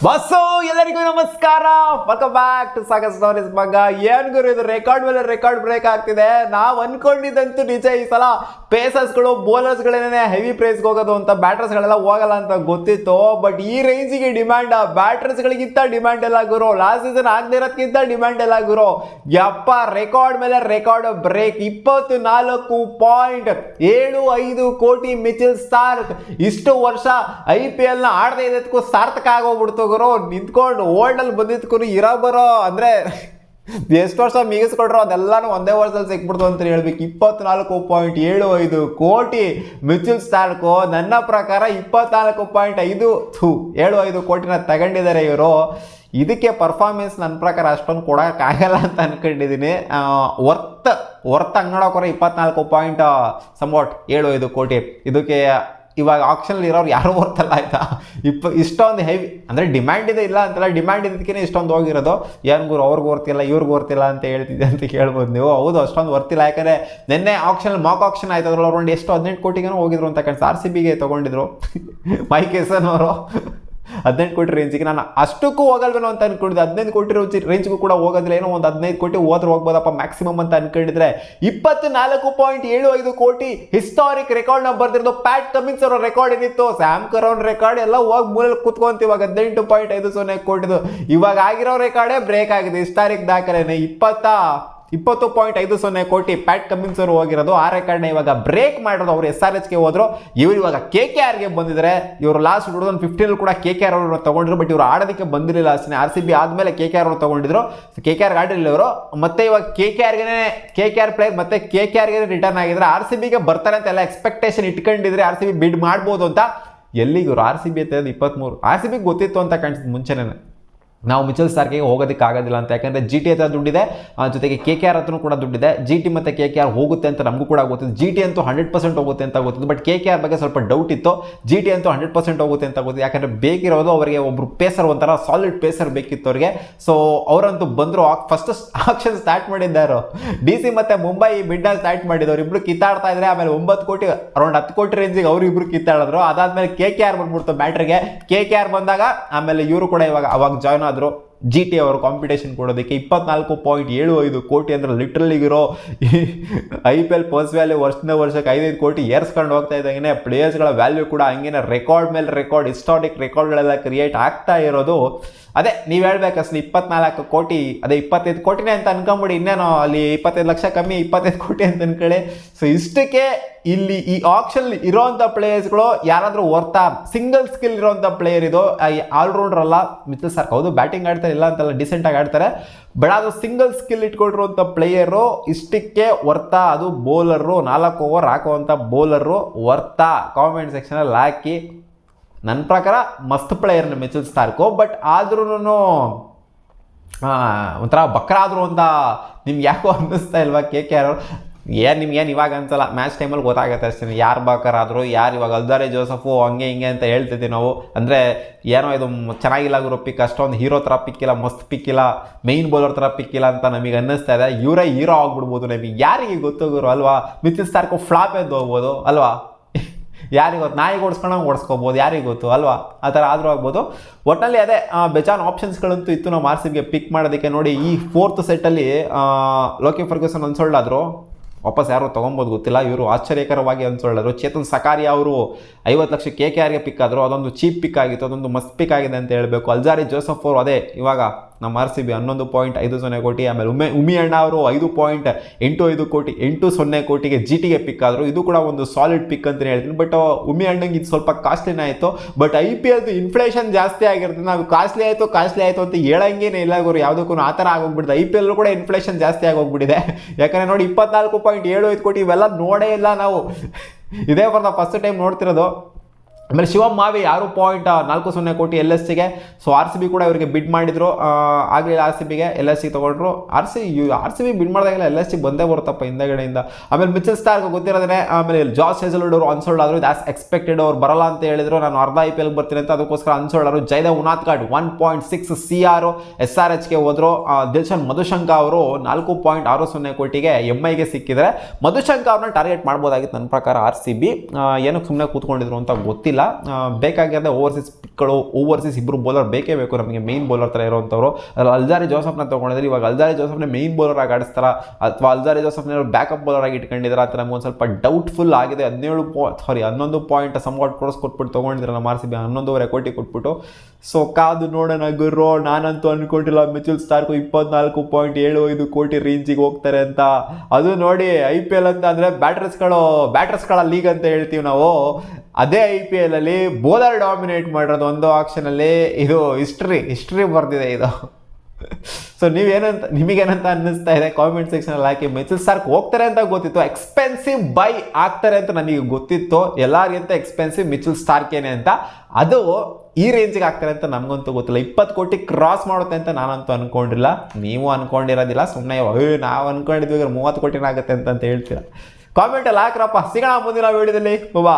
Bus ಎಲ್ಲರಿಗೂ ನಮಸ್ಕಾರ. Welcome back to Sagar stories. ಮಗ ಏನ್ ಗುರು ಇದು ರೆಕಾರ್ಡ್ ಮೇಲೆ ರೆಕಾರ್ಡ್ ಬ್ರೇಕ್ ಆಗ್ತಿದೆ. ನಾವು ಅನ್ಕೊಂಡಿದ್ದಂತೂ ನಿಜ, ಈ ಸಲ ಪೇಸರ್ಸ್ಗಳು ಬೌಲರ್ಸ್ಗಳೇನೆ ಹೆವಿ ಪ್ರೈಸ್ಗೆ ಹೋಗೋದು ಅಂತ, ಬ್ಯಾಟರ್ಸ್ಗಳೆಲ್ಲ ಹೋಗಲ್ಲ ಅಂತ ಗೊತ್ತಿತ್ತು. ಬಟ್ ಈ ರೇಂಜಿಗೆ ಡಿಮ್ಯಾಂಡ್, ಬ್ಯಾಟರ್ಸ್ಗಳಿಗಿಂತ ಡಿಮ್ಯಾಂಡ್ ಎಲ್ಲ ಗುರು. ಲಾಸ್ಟ್ ಸೀಸನ್ ಆಗದೆ ಇರೋದಕ್ಕಿಂತ ಡಿಮ್ಯಾಂಡ್ ಎಲ್ಲ ಗುರು. ಯಪ್ಪ, ರೆಕಾರ್ಡ್ ಮೇಲೆ ರೆಕಾರ್ಡ್ ಬ್ರೇಕ್. 24.75 ಕೋಟಿ ಮಿಚೆಲ್ ಸ್ಟಾರ್ಕ್. ಇಷ್ಟು ವರ್ಷ IPL ನ ಆಡದೆ ಇದಕ್ಕೂ ಸಾರ್ಥಕ ಆಗೋಗ್ಬಿಡ್ತು ಗುರು. ನಿಂತ್ಕೊಂಡು ಓಲ್ಡ್ ಅಲ್ಲಿ ಬಂದಿದ್ಕು ಇರೋ ಬರೋ ಅಂದ್ರೆ ಎಷ್ಟು ವರ್ಷ ಮೀಗಿಸ್ಕೊಟ್ರು ಅದೆಲ್ಲಾನು ಒಂದೇ ವರ್ಷದಲ್ಲಿ ಸಿಕ್ಬಿಡ್ತು ಅಂತ ಹೇಳ್ಬೇಕು. 24.75 ಕೋಟಿ ಮಿಚೆಲ್ ಸ್ಟಾರ್ಕು. ನನ್ನ ಪ್ರಕಾರ 24.75 ಕೋಟಿನ ತಗೊಂಡಿದ್ದಾರೆ ಇವರು. ಇದಕ್ಕೆ ಪರ್ಫಾರ್ಮೆನ್ಸ್ ನನ್ನ ಪ್ರಕಾರ ಅಷ್ಟೊಂದು ಕೊಡೋಕ್ಕಾಗಲ್ಲ ಅಂತ ಅನ್ಕೊಂಡಿದ್ದೀನಿ. ವರ್ತ್ ಹಂಗೆ ನೋಡೋಕೋರೆ 24.75 ಕೋಟಿ. ಇದಕ್ಕೆ ಇವಾಗ ಆಪ್ಷನಲ್ಲಿ ಇರೋರು ಯಾರು ಬರ್ತಲ್ಲ ಆಯ್ತಾ. ಇಷ್ಟೊಂದು ಹೆವಿ ಅಂದರೆ ಡಿಮ್ಯಾಂಡ್ ಇದೆ, ಇಲ್ಲ ಅಂತಲ್ಲ, ಡಿಮ್ಯಾಂಡ್ ಇದಕ್ಕೇ ಇಷ್ಟೊಂದು ಹೋಗಿರೋದು. ಏನು ಗುರು ಅವ್ರಿಗೆ ಬರ್ತಿಲ್ಲ ಇವ್ರಿಗೆ ಬರ್ತಿಲ್ಲ ಅಂತ ಹೇಳ್ತಿದ್ದೆ ಅಂತ ಕೇಳ್ಬೋದು ನೀವು. ಹೌದು, ಅಷ್ಟೊಂದು ಬರ್ತಿಲ್ಲ. ಯಾಕಂದರೆ ನಿನ್ನೆ ಆಪ್ಷನ್ ಮಾಕ್ ಆಪ್ಷನ್ ಆಯ್ತು, ಅದ್ರಲ್ಲಿ ಅವ್ರು ಎಷ್ಟು 18 ಕೋಟಿಗೇನೋ ಹೋಗಿದ್ರು ಅಂತ ಕಾಣಿಸ್. RCBಗೆ ತೊಗೊಂಡಿದ್ರು ಮೈಕ್ ಎಸನ್ ಅವರು 18 ಕೋಟಿ ರೇಂಜಿಗೆ. ನಾನು ಅಷ್ಟಕ್ಕೂ ಹೋಗಲ್ವೇನೋ ಅಂತ ಅನ್ಕೊಂಡಿದ್ದೆ. 15 ಕೋಟಿ ರೇಂಜ್ಗೂ ಕೂಡ ಹೋಗೋದಿಲ್ಲ, ಏನೋ ಒಂದು 15 ಕೋಟಿ ಹೋದ್ರೆ ಹೋಗ್ಬೋದಪ್ಪ ಮ್ಯಾಕ್ಸಿಮಮ್ ಅಂತ ಅನ್ಕೊಂಡಿದ್ರೆ 24.75 ಕೋಟಿ ಹಿಸ್ಟಾರಿಕ್ ರೆಕಾರ್ಡ್ನ ಬರ್ದಿರೋದು. ಪ್ಯಾಟ್ ಕಮಿನ್ಸ್ ಅವರ ರೆಕಾರ್ಡ್ ಏನಿತ್ತು, ಸ್ಯಾಮ್ ಕರೋನ್ ರೆಕಾರ್ಡ್ ಎಲ್ಲ ಹೋಗಿ ಮೂಲೆಯಲ್ಲಿ ಕುತ್ಕೊಂತ ಇವಾಗ 18.50 ಕೋಟಿದು ಇವಾಗ ಆಗಿರೋ ರೆಕಾರ್ಡೇ ಬ್ರೇಕ್ ಆಗಿದೆ. ಹಿಸ್ಟಾರಿಕ್ ದಾಖಲೆನೇ 20.50 ಕೋಟಿ ಪ್ಯಾಟ್ ಕಮಿನ್ಸ್ ಅವರು ಹೋಗಿರೋದು. ಆ ರೆಕಾರ್ಡ್ನ ಇವಾಗ ಬ್ರೇಕ್ ಮಾಡೋದು. ಅವರು SRHಗೆ ಹೋದ್ರು, ಇವರು ಇವಾಗ KKRಗೆ ಬಂದಿದ್ದಾರೆ. ಇವರು ಲಾಸ್ಟ್ 2015 ಕೂಡ KKR ಅವರು ತಗೊಂಡಿದ್ರು, ಬಟ್ ಇವರು ಆಡೋದಕ್ಕೆ ಬಂದಿರಲಿಲ್ಲ ಅಷ್ಟೇ. RCB ಆದಮೇಲೆ KKR ಅವರು ತಗೊಂಡಿದ್ರು. KKR ಆಡಿರಲಿಲ್ಲ ಇವರು. ಮತ್ತೆ ಇವಾಗ KKR ಪ್ಲೇಯರ್ ಮತ್ತೆ KKRಗೆ ರಿಟರ್ನ್ ಆಗಿದ್ರೆ RCBಗೆ ಬರ್ತಾರೆ ಅಂತ ಎಲ್ಲ ಎಕ್ಸ್ಪೆಕ್ಟೇಷನ್ ಇಟ್ಕೊಂಡಿದ್ರೆ RCB ಬಿಡ್ ಮಾಡ್ಬೋದು ಅಂತ. ಎಲ್ಲಿಗೂ RCB ಅಂತ 23 RCBಗೆ ಗೊತ್ತಿತ್ತು ಅಂತ ಕಾಣಿಸ್ತು ಮುಂಚೆನೇ. ನಾವು ಮಿಚೆಲ್ ಸ್ಟಾರ್ಕಿಗೆ ಹೋಗೋದಕ್ಕೆ ಆಗೋದಿಲ್ಲ ಅಂತ. ಯಾಕಂದರೆ GT ಹತ್ರ ದುಡ್ಡಿದೆ, ಜೊತೆಗೆ KKR ಹತ್ರನೂ ಕೂಡ ದುಡ್ಡಿದೆ. GT ಮತ್ತು KKR ಹೋಗುತ್ತೆ ಅಂತ ನಮಗೂ ಕೂಡ ಗೊತ್ತಿತ್ತು. GT ಅಂತೂ 100% ಹೋಗುತ್ತೆ ಅಂತ ಗೊತ್ತಿತ್ತು, ಬಟ್ KKR ಬಗ್ಗೆ ಸ್ವಲ್ಪ ಡೌಟ್ ಇತ್ತು. GT ಅಂತೂ 100% ಹೋಗುತ್ತೆ ಅಂತ ಗೊತ್ತಿತ್ತು. ಯಾಕಂದರೆ ಬೇಕಿರೋದು ಅವರಿಗೆ ಒಬ್ಬರು ಪೇಸರ್, ಒಂಥರ ಸಾಲಿಡ್ ಪೇಸರ್ ಬೇಕಿತ್ತು ಅವರಿಗೆ. ಸೊ ಅವರಂತೂ ಬಂದರು. ಫಸ್ಟ್ ಆಕ್ಷನ್ ಸ್ಟಾರ್ಟ್ ಮಾಡಿದ್ದಾರೆ DC ಮತ್ತು ಮುಂಬೈ ಬಿಡ್ನ ಸ್ಟಾರ್ಟ್ ಮಾಡಿದವರು. ಇಬ್ಬರು ಕಿತ್ತಾಡ್ತಾ ಇದ್ದಾರೆ. ಆಮೇಲೆ 9 ಕೋಟಿ ಅರೌಂಡ್ 10 ಕೋಟಿ ರೇಂಜಿಗೆ ಅವರು ಇಬ್ಬರು ಕಿತ್ತಾಡಿದ್ರು. ಅದಾದಮೇಲೆ KKR ಬಂದ್ಬಿಡ್ತು ಬ್ಯಾಟ್ರಿಗೆ. KKR ಬಂದಾಗ ಆಮೇಲೆ ಇವರು ಕೂಡ ಅವಾಗ ಜಾಯ್ನ್ ಆದರು GT ಅವರು ಕಾಂಪಿಟೇಷನ್ ಕೊಡೋದಕ್ಕೆ. 24.75 ಕೋಟಿ ಅಂದರೆ ಲಿಟ್ರಲಿಗಿರೋ IPL ಪರ್ಸ್ ವ್ಯಾಲ್ಯೂ ವರ್ಷಕ್ಕೆ 5 ಕೋಟಿ ಏರ್ಸ್ಕೊಂಡು ಹೋಗ್ತಾ ಇದ್ದಂಗೆ ಪ್ಲೇಯರ್ಸ್ಗಳ ವ್ಯಾಲ್ಯೂ ಕೂಡ ಹಂಗೇನೆ ರೆಕಾರ್ಡ್ ಮೇಲೆ ರೆಕಾರ್ಡ್, ಹಿಸ್ಟಾರಿಕ್ ರೆಕಾರ್ಡ್ಗಳೆಲ್ಲ ಕ್ರಿಯೇಟ್ ಆಗ್ತಾ ಇರೋದು. ಅದೇ ನೀವು ಹೇಳ್ಬೇಕು ಅಸಲು 24 ಕೋಟಿ, ಅದೇ 25 ಕೋಟಿನೇ ಅಂತ ಅನ್ಕೊಂಬಿಡಿ. ಇನ್ನೇನೋ ಅಲ್ಲಿ 25 ಲಕ್ಷ ಕಮ್ಮಿ 25 ಕೋಟಿ ಅಂತ ಅನ್ಕೊಳ್ಳಿ. ಸೊ ಇಷ್ಟಕ್ಕೆ ಇಲ್ಲಿ ಈ ಆಪ್ಷನ್ ಇರೋವಂಥ ಪ್ಲೇಯರ್ಸ್ಗಳು ಯಾರಾದರೂ ವರ್ತಾ, ಸಿಂಗಲ್ ಸ್ಕಿಲ್ ಇರೋವಂಥ ಪ್ಲೇಯರ್ ಇದು. ಆಲ್ರೌಂಡರ್ ಅಲ್ಲ ಮಿಚೆಲ್ ಸ್ಟಾರ್ಕ್. ಹೌದು ಬ್ಯಾಟಿಂಗ್ ಆಡ್ತಾರೆ, ಇಲ್ಲ ಅಂತಲ್ಲ, ಡಿಸೆಂಟಾಗಿ ಆಡ್ತಾರೆ. ಬಟ್ ಅದು ಸಿಂಗಲ್ ಸ್ಕಿಲ್ ಇಟ್ಕೊಂಡಿರುವಂಥ ಪ್ಲೇಯರು. ಇಷ್ಟಕ್ಕೆ ವರ್ತಾ, ಅದು ಬೌಲರು, 4 ಓವರ್ ಹಾಕುವಂಥ ಬೌಲರು ವರ್ತಾ. ಕಾಮೆಂಟ್ ಸೆಕ್ಷನಲ್ಲಿ ಹಾಕಿ. ನನ್ನ ಪ್ರಕಾರ ಮಸ್ತ್ ಪ್ಲೇಯರ್ನ ಮಿಚೆಲ್ ಸ್ಟಾರ್ಕು. ಬಟ್ ಆದ್ರೂ ಒಂಥರ ಬಕ್ರ ಆದರು ಅಂತ ನಿಮ್ಗೆ ಯಾಕೋ ಅನ್ನಿಸ್ತಾ ಇಲ್ವಾ KKR ಅವರು? ನಿಮ್ಗೇನು ಇವಾಗ ಅನ್ಸಲ್ಲ, ಮ್ಯಾಚ್ ಟೈಮಲ್ಲಿ ಗೊತ್ತಾಗುತ್ತೆ ಅಷ್ಟೇ ಯಾರು ಬಾಕರಾದರು, ಯಾರು ಇವಾಗ ಅಲ್ದಾರೆ ಜೋಸಫು ಹಂಗೆ ಹಿಂಗೆ ಅಂತ ಹೇಳ್ತಿದ್ವಿ ನಾವು. ಅಂದರೆ ಏನೋ ಇದು ಚೆನ್ನಾಗಿಲ್ಲ ಗುರು ಪಿಕ್, ಅಷ್ಟೊಂದು ಹೀರೋ ಥರ ಪಿಕ್ಕಿಲ್ಲ, ಮಸ್ತ್ ಪಿಕ್ಕಿಲ್ಲ, ಮೇಯ್ನ್ ಬೌಲರ್ ಥರ ಪಿಕ್ಕಿಲ್ಲ ಅಂತ ನಮಗೆ ಅನ್ನಿಸ್ತಾ ಇದೆ. ಇವರೇ ಹೀರೋ ಆಗ್ಬಿಡ್ಬೋದು ನಮಗೆ, ಯಾರಿಗೆ ಗೊತ್ತು ಗುರು ಅಲ್ವಾ? ಮಿಚೆಲ್ ಸ್ಟಾರ್ಕು ಫ್ಲಾಪ್ ಎದ್ದು ಹೋಗ್ಬೋದು ಅಲ್ವಾ? ಯಾರಿಗೆ ಗೊತ್ತು, ನಾಯಿಗೆ ಓಡಿಸ್ಕೊಂಡಂಗೆ ಓಡಿಸ್ಕೋಬೋದು, ಯಾರಿಗೆ ಗೊತ್ತು ಅಲ್ವಾ? ಆ ಥರ ಆದರೂ ಆಗ್ಬೋದು. ಒಟ್ಟಿನಲ್ಲಿ ಅದೇ ಬೇಜಾನ್ ಆಪ್ಷನ್ಸ್ಗಳಂತೂ ಇತ್ತು ನಮ್ಮ RCBಗೆ ಪಿಕ್ ಮಾಡೋದಕ್ಕೆ. ನೋಡಿ ಈ 4th ಸೆಟ್ಟಲ್ಲಿ ಲೋಕಿ ಫರ್ಗ್ಯೂಸನ್ ಅನ್ಸೊಳ್ಳಾದ್ರು, ವಾಪಸ್ ಯಾರು ತೊಗೊಬೋದು ಗೊತ್ತಿಲ್ಲ. ಇವರು ಆಶ್ಚರ್ಯಕರವಾಗಿ ಅನ್ಸೊಳ್ಳಾದ್ರು. ಚೇತನ್ ಸಕಾರಿಯಾ ಅವರು 50 ಲಕ್ಷ KKRಗೆ ಪಿಕ್ ಆದರು. ಅದೊಂದು ಚೀಪ್ ಪಿಕ್ ಆಗಿತ್ತು, ಅದೊಂದು ಮಸ್ತ್ ಪಿಕ್ ಆಗಿದೆ ಅಂತ ಹೇಳಬೇಕು. ಅಲ್ಜಾರಿ ಜೋಸಫ್ ಅವರು ಅದೇ ಇವಾಗ ನಮ್ಮ RCB 11.50 ಕೋಟಿ. ಆಮೇಲೆ ಉಮಿ ಅಣ್ಣ ಅವರು 5.85 ಕೋಟಿ, 80 ಕೋಟಿಗೆ GTಗೆ ಪಿಕ್ ಆದರು. ಇದು ಕೂಡ ಒಂದು ಸಾಲಿಡ್ ಪಿಕ್ ಅಂತಲೇ ಹೇಳ್ತೀನಿ. ಬಟ್ ಉಮಿ ಅಣ್ಣಂಗೆ ಇದು ಸ್ವಲ್ಪ ಕಾಸ್ಟ್ಲಿನೇ ಆಯಿತು. ಬಟ್ IPLದು ಇನ್ಫ್ಲೇಷನ್ ಜಾಸ್ತಿ ಆಗಿರುತ್ತೆ. ನಾವು ಕಾಸ್ಟ್ಲಿ ಆಯಿತು ಅಂತ ಹೇಳಂಗೇನೆ ಇಲ್ಲ ಗುರು, ಯಾವುದಕ್ಕೂ ಆ ಥರ ಆಗೋಗ್ಬಿಟ್ಟಿದೆ. IPL ಕೂಡ ಇನ್ಫ್ಲೇಷನ್ ಜಾಸ್ತಿ ಆಗೋಗ್ಬಿಟ್ಟಿದೆ. ಯಾಕಂದರೆ ನೋಡಿ 24.75 ಕೋಟಿ ಇವೆಲ್ಲ ನೋಡೇ ಇಲ್ಲ ನಾವು. ಇದೇ ಫಸ್ಟ್ ಟೈಮ್ ನೋಡ್ತಿರೋದು. ಆಮೇಲೆ ಶಿವಮ್ ಮಾವಿ 6.40 ಕೋಟಿ LSCಗೆ. ಸೊ RCB ಕೂಡ ಇವರಿಗೆ ಬಿಡ್ ಮಾಡಿದ್ರು, ಆಗಲಿಲ್ಲ. RCBಗೆ LSC ತೊಗೊಂಡ್ರು. RCB ಬಿಡ್ ಮಾಡಿದಾಗೆಲ್ಲ LSC ಬಂದೇ ಬರುತ್ತಪ್ಪ ಹಿಂದಗಡೆಯಿಂದ. ಆಮೇಲೆ ಮಿಚೆಲ್ ಸ್ಟಾರ್ಕ್ ಗೊತ್ತಿರೋದೇ. ಆಮೇಲೆ ಜಾಸ್ ಹೇಜಲ್ವುಡ್ ಅವರು ಅನ್ಸೋಲ್ಡ್ ಆದರು. That's expected. ಅವ್ರು ಬರಲ್ಲ ಅಂತ ಹೇಳಿದ್ರು, ನಾನು ಅರ್ಧ IPL ಬರ್ತೀನಿ ಅಂತ, ಅದಕ್ಕೋಸ್ಕರ ಅನ್ಸೋಲ್ಡ್ ಆದರು. ಜೈದೇವ್ ಉನಾದ್ಕಟ್ 1.6 CR SRHಗೆ ಹೋದ್ರು. ದಿಲ್ಶನ್ ಮಧುಶಂಕ ಅವರು 4.60 ಕೋಟಿಗೆ MIಗೆ ಸಿಕ್ಕಿದ್ರೆ. ಮಧುಶಂಕ ಅವ್ರನ್ನ ಟಾರ್ಗೆಟ್ ಮಾಡ್ಬೋದಾಗಿತ್ತು ನನ್ನ ಪ್ರಕಾರ RCB. ಏನಕ್ಕೆ ಸುಮ್ಮನೆ ಕೂತ್ಕೊಂಡಿದ್ರು ಅಂತ ಗೊತ್ತಿಲ್ಲ. ಗೊತ್ತಿಲ್ಲ. ಬೇಕಾಗಿರೋದೇ ಓವರ್ಸೀಸ್ ಪಿಕ್ಗಳು, ಓವರ್ಸೀಸ್ ಇಬ್ಬರು ಬೌಲರ್ ಬೇಕೇ ಬೇಕು ನಮಗೆ, ಮೇನ್ ಬೌಲರ್ ಥರ ಇರೋವಂಥವ್ರು. ಅದ್ರಲ್ಲಿ ಅಲ್ಜಾರಿ ಜೋಸಫ್ನ ತೊಗೊಂಡಿದ್ರೆ, ಇವಾಗ ಅಲ್ಜಾರಿ ಜೋಸಫ್ನೇ ಮೇನ್ ಬೌಲರ್ ಆಗಿ ಆಡಿಸ್ತಾರ ಅಥವಾ ಅಲ್ಜಾರಿ ಜೋಸಫ್ನ ಬ್ಯಾಕಪ್ ಬೌಲರ್ ಆಗಿ ಇಟ್ಕೊಂಡಿದ್ದಾರೆ ಅಂತ ನಮ್ಗೆ ಒಂದು ಸ್ವಲ್ಪ ಡೌಟ್ಫುಲ್ ಆಗಿದೆ. 11 ಪಾಯಿಂಟ್ ಸಂವಾಟ್ ಕ್ರೋಸ್ ಕೊಟ್ಬಿಟ್ಟು ತೊಗೊಂಡಿದ್ದಾರೆ ನಮ್ಮ RCB, 11.5 ಕೋಟಿ ಕೊಟ್ಬಿಟ್ಟು. ಸೊ ಕಾದು ನೋಡೋಣ ಗುರು. ನಾನಂತೂ ಅಂದ್ಕೊಂಡಿಲ್ಲ ಮಿಚೆಲ್ ಸ್ಟಾರ್ಕು 24.75 ಕೋಟಿ ರೇಂಜಿಗೆ ಹೋಗ್ತಾರೆ ಅಂತ. ಅದು ನೋಡಿ IPL ಅಂತ ಅಂದರೆ ಬ್ಯಾಟರ್ಸ್ಗಳ ಲೀಗ್ ಅಂತ ಹೇಳ್ತೀವಿ ನಾವು. ಅದೇ IPL ಅಲ್ಲಿ ಬೌಲರ್ ಡಾಮಿನೇಟ್ ಮಾಡಿರೋದು ಒಂದು ಆಕ್ಷನಲ್ಲಿ. ಇದು ಹಿಸ್ಟ್ರಿ ಬರ್ದಿದೆ ಇದು. ಸೊ ನಿಮಗೇನಂತ ಅನ್ನಿಸ್ತಾ ಇದೆ ಕಾಮೆಂಟ್ ಸೆಕ್ಷನಲ್ಲಿ ಹಾಕಿ. ಮಿಚೆಲ್ ಸ್ಟಾರ್ಕ್ ಹೋಗ್ತಾರೆ ಅಂತ ಗೊತ್ತಿತ್ತು, ಎಕ್ಸ್ಪೆನ್ಸಿವ್ ಬೈ ಆಗ್ತಾರೆ ಅಂತ ನನಗೆ ಗೊತ್ತಿತ್ತು, ಎಲ್ಲರಿಗಿಂತ ಎಕ್ಸ್ಪೆನ್ಸಿವ್ ಮಿಚೆಲ್ ಸ್ಟಾರ್ಕೇನೆ ಅಂತ. ಅದು ಈ ರೇಂಜಿಗೆ ಆಗ್ತಾರೆ ಅಂತ ನಮಗಂತೂ ಗೊತ್ತಿಲ್ಲ. 20 ಕೋಟಿ ಕ್ರಾಸ್ ಮಾಡುತ್ತೆ ಅಂತ ನಾನಂತೂ ಅನ್ಕೊಂಡಿಲ್ಲ, ನೀವು ಅನ್ಕೊಂಡಿರೋದಿಲ್ಲ. ಸುಮ್ಮನೆ ನಾವು ಅನ್ಕೊಂಡಿದ್ವಿ 30 ಕೋಟಿನಾಗುತ್ತೆ ಅಂತ ಹೇಳ್ತೀರಾ. ಕಾಮೆಂಟಲ್ಲಿ ಹಾಕ್ರಪ್ಪ. ಸಿಗೋಣ ಮುಂದಿನ ವಿಡಿಯೋದಲ್ಲಿ. ಬಾ.